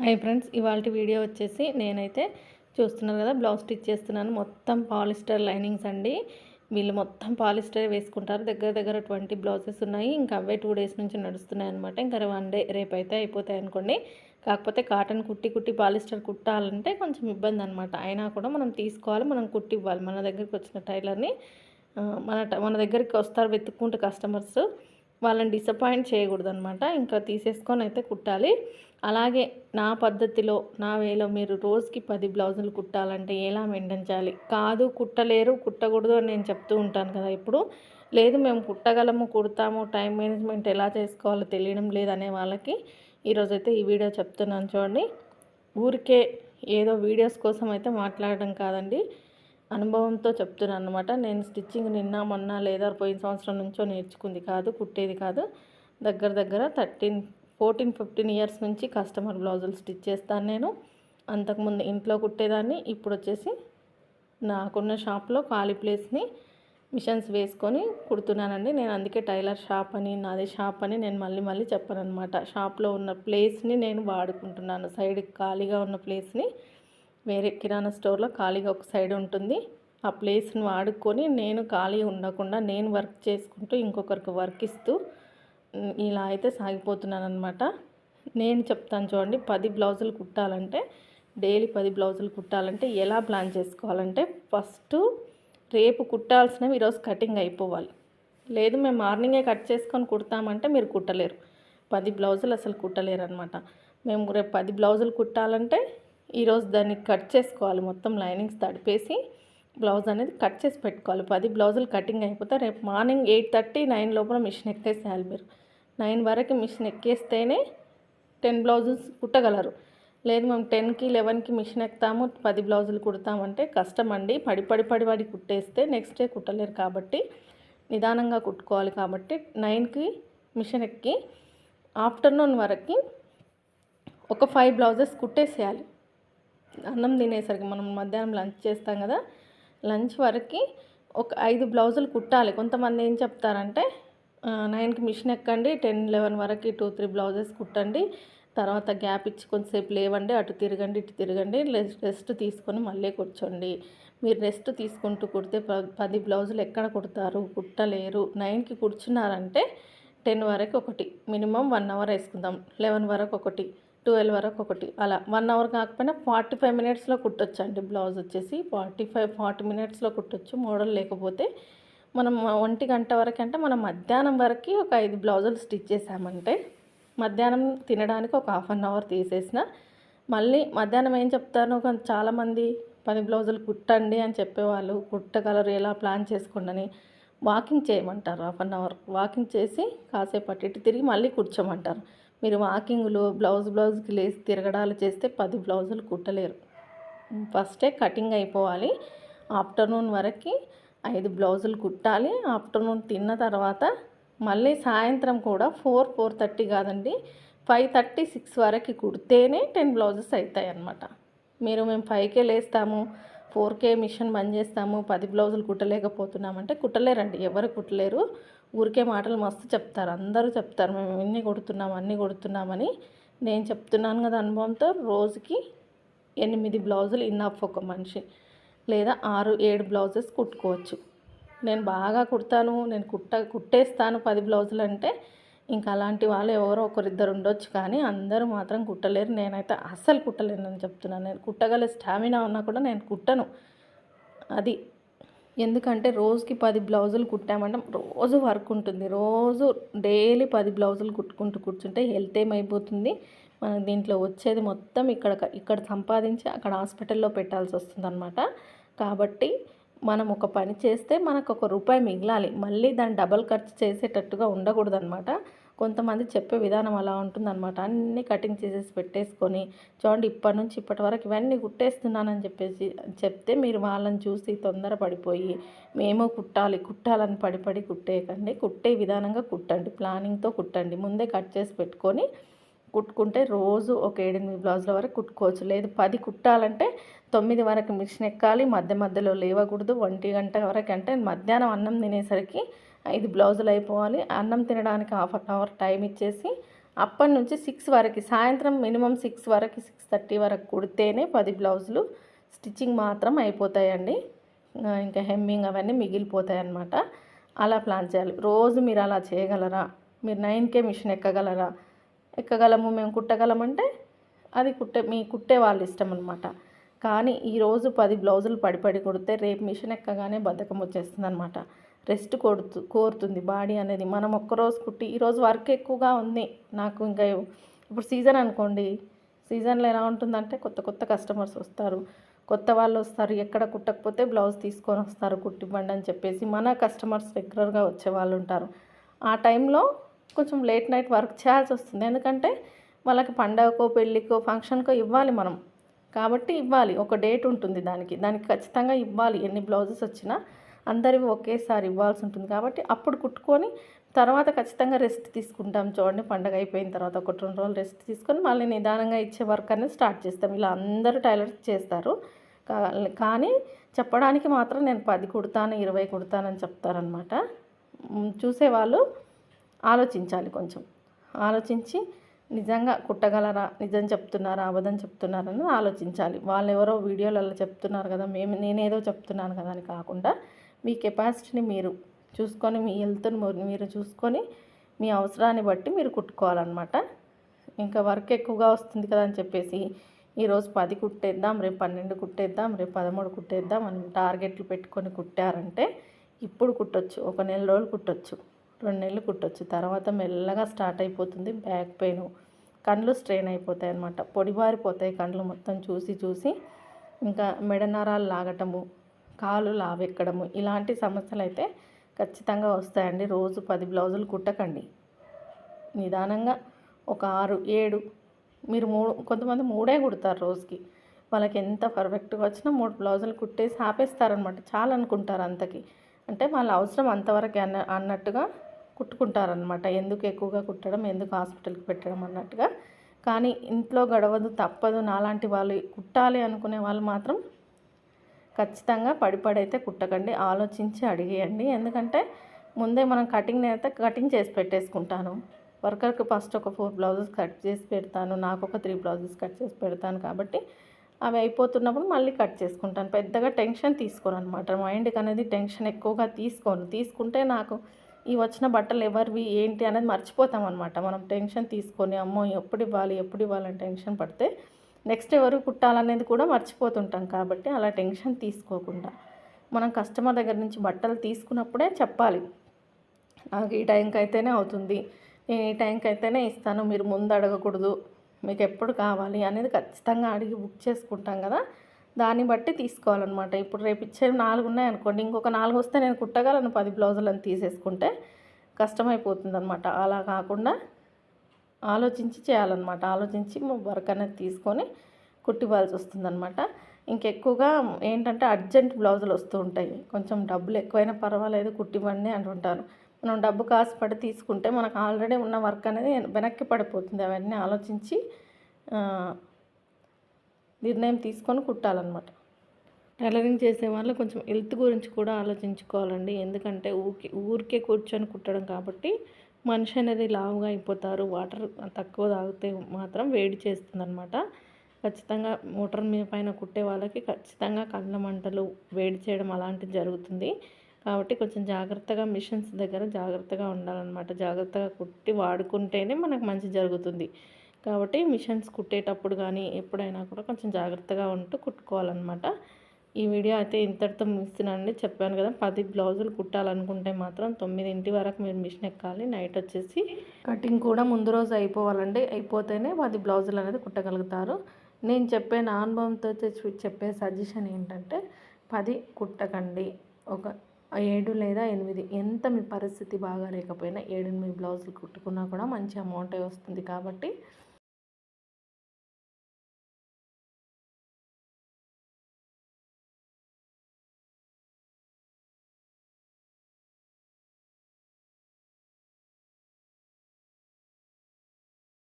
Hi friends, ఇవాల్టి video వచ్చేసి నేనైతే చూస్తున్నారు కదా బ్లౌజ్ స్టిచ్ చేస్తున్నాను. మొత్తం పాలిస్టర్ లైనింగ్స్ అండి. వీళ్ళు మొత్తం పాలిస్టర్ వేసుకుంటారు. దగ్గర దగ్గర 20 బ్లౌజెస్ ఉన్నాయి. ఇంకా అవే 2 డేస్ నుంచి నడుస్తున్నాయి అనమాట. ఇంకా 1 డే రేపైతే అయిపోతాయి అనుకోండి. కాకపోతే కాటన్ కుట్టి పాలిస్టర్ కుట్టాలంటే కొంచెం ఇబ్బంది అనమాట. అయినా కూడా మనం తీసుకోవాలి, మనం కుట్టి ఇవ్వాలి. మన దగ్గరికి వచ్చిన టైలర్ని మన దగ్గరికి వస్తారు వెతుక్కుంటూ కస్టమర్స్. వాళ్ళని డిసప్పాయింట్ చేయకూడదనమాట. ఇంకా తీసేసుకొని అయితే కుట్టాలి. అలాగే నా పద్ధతిలో, నా వేలో మీరు రోజుకి 10 బ్లౌజులు కుట్టాలంటే ఎలా మెయింటైన్ చేయాలి? కాదు కుట్టలేరు, కుట్టకూడదు అని నేను చెప్తూ ఉంటాను కదా ఇప్పుడు. లేదు మేము కుట్టగలము, కుడతాము, టైం మేనేజ్మెంట్ ఎలా చేసుకోవాలో తెలియడం లేదనే వాళ్ళకి ఈరోజైతే ఈ వీడియో చెప్తున్నాను చూడండి. ఊరికే ఏదో వీడియోస్ కోసం అయితే మాట్లాడడం కాదండి, అనుభవంతో చెప్తున్నాను అనమాట. నేను స్టిచ్చింగ్ నిన్న మొన్న లేదా పోయిన సంవత్సరం నుంచో నేర్చుకుంది కాదు, కుట్టేది కాదు. దగ్గర 14-15 ఇయర్స్ నుంచి కస్టమర్ బ్లౌజులు స్టిచ్ చేస్తాను నేను. అంతకుముందు ఇంట్లో కుట్టేదాన్ని. ఇప్పుడు వచ్చేసి నాకున్న షాప్లో ఖాళీ ప్లేస్ని మిషన్స్ వేసుకొని కుడుతున్నానండి. నేను అందుకే టైలర్ షాప్ అని, నాది షాప్ అని నేను మళ్ళీ చెప్పాను అనమాట. షాప్లో ఉన్న ప్లేస్ని నేను వాడుకుంటున్నాను. సైడ్కి ఖాళీగా ఉన్న ప్లేస్ని, వేరే కిరాణా స్టోర్లో ఖాళీగా ఒక సైడ్ ఉంటుంది. ఆ ప్లేస్ని వాడుకొని నేను ఖాళీ ఉండకుండా నేను వర్క్ చేసుకుంటూ ఇంకొకరికి వర్క్ ఇస్తూ ఇలా అయితే సాగిపోతున్నాను అనమాట. నేను చెప్తాను చూడండి, 10 బ్లౌజులు కుట్టాలంటే, డైలీ 10 బ్లౌజులు కుట్టాలంటే ఎలా ప్లాన్ చేసుకోవాలంటే, ఫస్ట్ రేపు కుట్టాల్సినవి ఈరోజు కటింగ్ అయిపోవాలి. లేదు మేము మార్నింగే కట్ చేసుకొని కుడతామంటే మీరు కుట్టలేరు. 10 బ్లౌజులు అసలు కుట్టలేరు అనమాట. మేము రేపు 10 బ్లౌజులు కుట్టాలంటే ఈరోజు దాన్ని కట్ చేసుకోవాలి. మొత్తం లైనింగ్స్ తడిపేసి బ్లౌజ్ అనేది కట్ చేసి పెట్టుకోవాలి. 10 బ్లౌజులు కటింగ్ అయిపోతే రేపు మార్నింగ్ 8:30, 9 లోపల మిషన్ ఎక్కేసేయాలి. మీరు 9 వరకు మిషన్ ఎక్కేస్తేనే 10 బ్లౌజెస్ కుట్టగలరు. లేదు మేము 10కి 11కి మిషన్ ఎక్కుతాము, 10 బ్లౌజులు కుడతామంటే కష్టం అండి. పడి కుట్టేస్తే నెక్స్ట్ డే కుట్టలేరు. కాబట్టి నిదానంగా కుట్టుకోవాలి. కాబట్టి 9కి మిషన్ ఎక్కి ఆఫ్టర్నూన్ వరకు ఒక 5 బ్లౌజెస్ కుట్టేసేయాలి. అన్నం తినేసరికి మనం మధ్యాహ్నం లంచ్ చేస్తాం కదా, లంచ్ వరకు ఒక 5 బ్లౌజులు కుట్టాలి. కొంతమంది ఏం చెప్తారంటే 9కి మిషన్ ఎక్కండి, 10-11 వరకు 2-3 బ్లౌజెస్ కుట్టండి, తర్వాత గ్యాప్ ఇచ్చి కొంతసేపు లేవండి, అటు తిరగండి ఇటు తిరగండి, రెస్ట్ తీసుకొని మళ్ళీ కూర్చోండి. మీరు రెస్ట్ తీసుకుంటూ కుడితే 10 బ్లౌజులు ఎక్కడ కుడతారు? కుట్టలేరు. 9కి కూర్చున్నారంటే 10 వరకు ఒకటి, మినిమం 1 అవర్ వేసుకుందాం. 11 వరకు ఒకటి, 12 వరకు ఒకటి, అలా 1 అవర్ కాకపోయినా 45 మినిట్స్లో కుట్టొచ్చండి. బ్లౌజ్ వచ్చేసి 40 మినిట్స్లో కుట్టొచ్చు మోడల్ లేకపోతే. మనం 1 గంట వరకు అంటే మనం మధ్యాహ్నం వరకు ఒక 5 బ్లౌజులు స్టిచ్ చేసామంటే మధ్యాహ్నం తినడానికి ఒక హాఫ్ అన్ అవర్ తీసేసిన, మళ్ళీ మధ్యాహ్నం ఏం చెప్తాను, చాలామంది 10 బ్లౌజులు కుట్టండి అని చెప్పేవాళ్ళు, కుట్టగలరు ఎలా ప్లాన్ చేసుకోండి అని వాకింగ్ చేయమంటారు. హాఫ్ అన్ అవర్ వాకింగ్ చేసి కాసేపు అటు ఇటు తిరిగి మళ్ళీ కూర్చోమంటారు. మీరు వాకింగ్లు బ్లౌజ్కి లేసి తిరగడాలు చేస్తే 10 బ్లౌజులు కుట్టలేరు. ఫస్టే కటింగ్ అయిపోవాలి. ఆఫ్టర్నూన్ వరకు 5 బ్లౌజులు కుట్టాలి. ఆఫ్టర్నూన్ తిన్న తర్వాత మళ్ళీ సాయంత్రం కూడా 4-4:30 కాదండి, 5:30-6 వరకు కుడితేనే 10 బ్లౌజెస్ అవుతాయి అన్నమాట. మేము 5కే లేస్తాము, 4కే మిషన్ బంద్ చేస్తాము, 10 బ్లౌజులు కుట్టలేకపోతున్నామంటే కుట్టలేరండి. ఎవరు కుట్టలేరు. ఊరికే మాటలు మస్తు చెప్తారు, అందరూ చెప్తారు మేము అన్నీ కొడుతున్నామని. నేను చెప్తున్నాను కదా అనుభవంతో. రోజుకి 8 బ్లౌజులు ఇన్నఫ్ ఒక మనిషి, లేదా 6-7 బ్లౌజెస్ కుట్టుకోవచ్చు. నేను బాగా కుడతాను, నేను కుట్టేస్తాను 10 బ్లౌజులు అంటే ఇంకా అలాంటి వాళ్ళు ఎవరో ఒకరిద్దరు ఉండొచ్చు, కానీ అందరూ మాత్రం కుట్టలేరు. నేనైతే అస్సలు కుట్టలేనని చెప్తున్నాను. నేను కుట్టగల స్టామినా ఉన్నా కూడా నేను కుట్టను. అది ఎందుకంటే రోజుకి 10 బ్లౌజులు కుట్టామంటే రోజు వర్క్ ఉంటుంది. రోజు డైలీ 10 బ్లౌజులు కుట్టుకుంటూ కూర్చుంటే హెల్త్ ఏమైపోతుంది. మనం దీంట్లో వచ్చేది మొత్తం ఇక్కడ సంపాదించి అక్కడ హాస్పిటల్లో పెట్టాల్సి వస్తుందన్నమాట. కాబట్టి మనం ఒక పని చేస్తే మనకు ఒక రూపాయి మిగలాలి. మళ్ళీ దాన్ని డబల్ ఖర్చు చేసేటట్టుగా ఉండకూడదన్నమాట. కొంతమంది చెప్పే విధానం అలా ఉంటుందన్నమాట. అన్నీ కటింగ్ చేసేసి పెట్టేసుకొని చూడండి ఇప్పటి నుంచి ఇప్పటి వరకు ఇవన్నీ కుట్టేస్తున్నానని చెప్తే మీరు వాళ్ళని చూసి తొందరపడిపోయి మేము కుట్టాలని పడి కుట్టేయకండి. కుట్టే విధానంగా కుట్టండి, ప్లానింగ్తో కుట్టండి. ముందే కట్ చేసి పెట్టుకొని కుట్టుకుంటే రోజు ఒక 7-8 బ్లౌజుల వరకు కుట్టుకోవచ్చు. లేదు 10 కుట్టాలంటే 9 వరకు మిషన్ ఎక్కాలి, మధ్యలో లేవకూడదు. 1 గంట వరకు అంటే మధ్యాహ్నం అన్నం తినేసరికి 5 బ్లౌజులు అయిపోవాలి. అన్నం తినడానికి హాఫ్ అన్ అవర్ టైం ఇచ్చేసి అప్పటి నుంచి 6 వరకు, సాయంత్రం మినిమం 6 వరకు, 6:30 వరకు కుడితేనే 10 బ్లౌజులు స్టిచ్చింగ్ మాత్రం అయిపోతాయండి. ఇంకా హెమ్మింగ్ అవన్నీ మిగిలిపోతాయి అన్నమాట. అలా ప్లాన్ చేయాలి. రోజు మీరు అలా చేయగలరా? మీరు 9కే మిషన్ ఎక్కగలరా? ఎక్కగలము, మేము కుట్టగలమంటే అది కుట్టే వాళ్ళ ఇష్టం అనమాట. కానీ ఈరోజు 10 బ్లౌజులు పడి కుడితే రేపు మిషన్ ఎక్కగానే బద్ధకం వచ్చేస్తుంది అనమాట. రెస్ట్ కోరుతుంది బాడీ అనేది. మనం ఒక్కరోజు కుట్టి, ఈరోజు వర్క్ ఎక్కువగా ఉంది నాకు, ఇంకా ఇప్పుడు సీజన్ అనుకోండి, సీజన్లో ఎలా ఉంటుందంటే కొత్త కస్టమర్స్ వస్తారు, కొత్త వాళ్ళు వస్తారు, ఎక్కడ కుట్టకపోతే బ్లౌజ్ తీసుకొని వస్తారు కుట్టివ్వండి అని చెప్పేసి. మన కస్టమర్స్ రెగ్యులర్గా వచ్చే వాళ్ళు ఉంటారు. ఆ టైంలో కొంచెం లేట్ నైట్ వర్క్ చేయాల్సి వస్తుంది. ఎందుకంటే వాళ్ళకి పండగకో, పెళ్ళికో, ఫంక్షన్కో ఇవ్వాలి మనం, కాబట్టి ఇవ్వాలి. ఒక డేట్ ఉంటుంది దానికి ఖచ్చితంగా ఇవ్వాలి. ఎన్ని బ్లౌజెస్ వచ్చినా అందరివి ఒకేసారి ఇవ్వాల్సి ఉంటుంది. కాబట్టి అప్పుడు కుట్టుకొని తర్వాత ఖచ్చితంగా రెస్ట్ తీసుకుంటాం. చూడండి, పండగ అయిపోయిన తర్వాత 1-2 రోజులు రెస్ట్ తీసుకొని మళ్ళీ నిదానంగా ఇచ్చే వర్క్ అనేది స్టార్ట్ చేస్తాం. ఇలా అందరూ టైలర్స్ చేస్తారు. కానీ చెప్పడానికి మాత్రం నేను 10 కుడతాను, 20 కుడతానని చెప్తారనమాట. చూసేవాళ్ళు ఆలోచించాలి, కొంచెం ఆలోచించి నిజంగా కుట్టగలరా, నిజం చెప్తున్నారా, అబద్ధం చెప్తున్నారని ఆలోచించాలి. వాళ్ళు ఎవరో వీడియోలలో చెప్తున్నారు కదా, నేనేదో చెప్తున్నాను కదా అని కాకుండా మీ కెపాసిటీని మీరు చూసుకొని, మీ హెల్త్ని మీరు చూసుకొని, మీ అవసరాన్ని బట్టి మీరు కుట్టుకోవాలన్నమాట. ఇంకా వర్క్ ఎక్కువగా వస్తుంది కదా అని చెప్పేసి ఈరోజు 10 కుట్టేద్దాం, రేపు 12 కుట్టేద్దాం, రేపు 13 కుట్టేద్దాం అని టార్గెట్లు పెట్టుకొని కుట్టారంటే ఇప్పుడు కుట్టొచ్చు, ఒక నెల రోజులు కుట్టొచ్చు, 2 నెలలు కుట్టొచ్చు. తర్వాత మెల్లగా స్టార్ట్ అయిపోతుంది బ్యాక్ పెయిన్, కళ్ళు స్ట్రెయిన్ అయిపోతాయి అన్నమాట. పొడిబారిపోతాయి కళ్ళు మొత్తం చూసి. ఇంకా మెడ నరాలు లాగటము, కాలు లావెక్కడము, ఇలాంటి సమస్యలు అయితే ఖచ్చితంగా వస్తాయండి. రోజు 10 బ్లౌజులు కుట్టకండి. నిదానంగా ఒక 6, 7, మీరు కొంతమంది 3 కుడతారు రోజుకి. వాళ్ళకి ఎంత పర్ఫెక్ట్గా వచ్చినా 3 బ్లౌజులు కుట్టేసి ఆపేస్తారనమాట. చాలా అనుకుంటారు అంతకి, అంటే వాళ్ళ అవసరం అంతవరకే అన్నట్టుగా కుట్టుకుంటారనమాట. ఎందుకు ఎక్కువగా కుట్టడం, ఎందుకు హాస్పిటల్కి పెట్టడం అన్నట్టుగా. కానీ ఇంట్లో గడవదు, తప్పదు, నాలాంటి వాళ్ళు కుట్టాలి అనుకునే వాళ్ళు మాత్రం ఖచ్చితంగా పడిపడైతే కుట్టకండి. ఆలోచించి అడిగేయండి. ఎందుకంటే ముందే మనం కటింగ్ చేసి పెట్టేసుకుంటాను. వర్కర్కి ఫస్ట్ ఒక 4 బ్లౌజెస్ కట్ చేసి పెడతాను, నాకు ఒక 3 బ్లౌజెస్ కట్ చేసి పెడతాను. కాబట్టి అవి అయిపోతున్నప్పుడు మళ్ళీ కట్ చేసుకుంటాను. పెద్దగా టెన్షన్ తీసుకోను అనమాట. మైండ్కి అనేది టెన్షన్ ఎక్కువగా తీసుకుంటే నాకు ఈ వచ్చిన బట్టలు ఎవరివి ఏంటి అనేది మర్చిపోతాం అనమాట. మనం టెన్షన్ తీసుకొని అమ్మో ఎప్పుడు ఇవ్వాలి అని టెన్షన్ పడితే నెక్స్ట్ ఎవరు కుట్టాలనేది కూడా మర్చిపోతుంటాం. కాబట్టి అలా టెన్షన్ తీసుకోకుండా మనం కస్టమర్ దగ్గర నుంచి బట్టలు తీసుకున్నప్పుడే చెప్పాలి, నాకు ఈ టైంకి అయితేనే అవుతుంది, నేను ఈ టైంకి అయితేనే ఇస్తాను, మీరు ముందు అడగకూడదు, మీకు ఎప్పుడు కావాలి అనేది ఖచ్చితంగా అడిగి బుక్ చేసుకుంటాం కదా, దాన్ని బట్టి తీసుకోవాలన్నమాట. ఇప్పుడు రేపు ఇచ్చేవి 4 ఉన్నాయనుకోండి, ఇంకొక 4 వస్తే నేను కుట్టగలను 10 బ్లౌజులను తీసేసుకుంటే కష్టమైపోతుంది అనమాట. అలా కాకుండా ఆలోచించి చేయాలన్నమాట. ఆలోచించి వర్క్ అనేది తీసుకొని కుట్టివ్వాల్సి వస్తుందన్నమాట. ఇంకెక్కువగా ఏంటంటే అర్జెంట్ బ్లౌజులు వస్తూ ఉంటాయి. కొంచెం డబ్బులు ఎక్కువైనా పర్వాలేదు కుట్టివ్వండి అంటుంటారు. మనం డబ్బు కాసు పడి తీసుకుంటే మనకు ఆల్రెడీ ఉన్న వర్క్ అనేది వెనక్కి పడిపోతుంది. అవన్నీ ఆలోచించి నిర్ణయం తీసుకొని కుట్టాలన్నమాట. టైలరింగ్ చేసే వాళ్ళు కొంచెం హెల్త్ గురించి కూడా ఆలోచించుకోవాలండి. ఎందుకంటే ఊరికే కూర్చొని కుట్టడం కాబట్టి మనిషి అనేది లావుగా అయిపోతారు. వాటర్ తక్కువ తాగితే మాత్రం వేడి చేస్తుందన్నమాట. ఖచ్చితంగా మోటార్ మీద పైన కుట్టే వాళ్ళకి ఖచ్చితంగా కళ్ళ మంటలు, వేడి చేయడం అలాంటివి జరుగుతుంది. కాబట్టి కొంచెం జాగ్రత్తగా మిషన్స్ దగ్గర జాగ్రత్తగా ఉండాలన్నమాట. జాగ్రత్తగా కుట్టి వాడుకుంటేనే మనకు మంచి జరుగుతుంది. కాబట్టి మిషన్స్ కుట్టేటప్పుడు కానీ ఎప్పుడైనా కూడా కొంచెం జాగ్రత్తగా ఉంటూ కుట్టుకోవాలన్నమాట. ఈ వీడియో అయితే ఇంతటితో ముగిస్తున్నానండి. చెప్పాను కదా, 10 బ్లౌజులు కుట్టాలనుకుంటే మాత్రం 9 వరకు మీరు మిషన్ ఎక్కాలి. నైట్ వచ్చేసి కటింగ్ కూడా ముందు రోజు అయిపోవాలండి. అయిపోతేనే 10 బ్లౌజులు అనేది కుట్టగలుగుతారు. నేను చెప్పే నా అనుభవంతో చెప్పే సజెషన్ ఏంటంటే 10 కుట్టకండి, ఒక 7 లేదా 8, ఎంత మీ పరిస్థితి బాగా లేకపోయినా 7-8 బ్లౌజులు కుట్టుకున్నా కూడా మంచి అమౌంటే వస్తుంది. కాబట్టి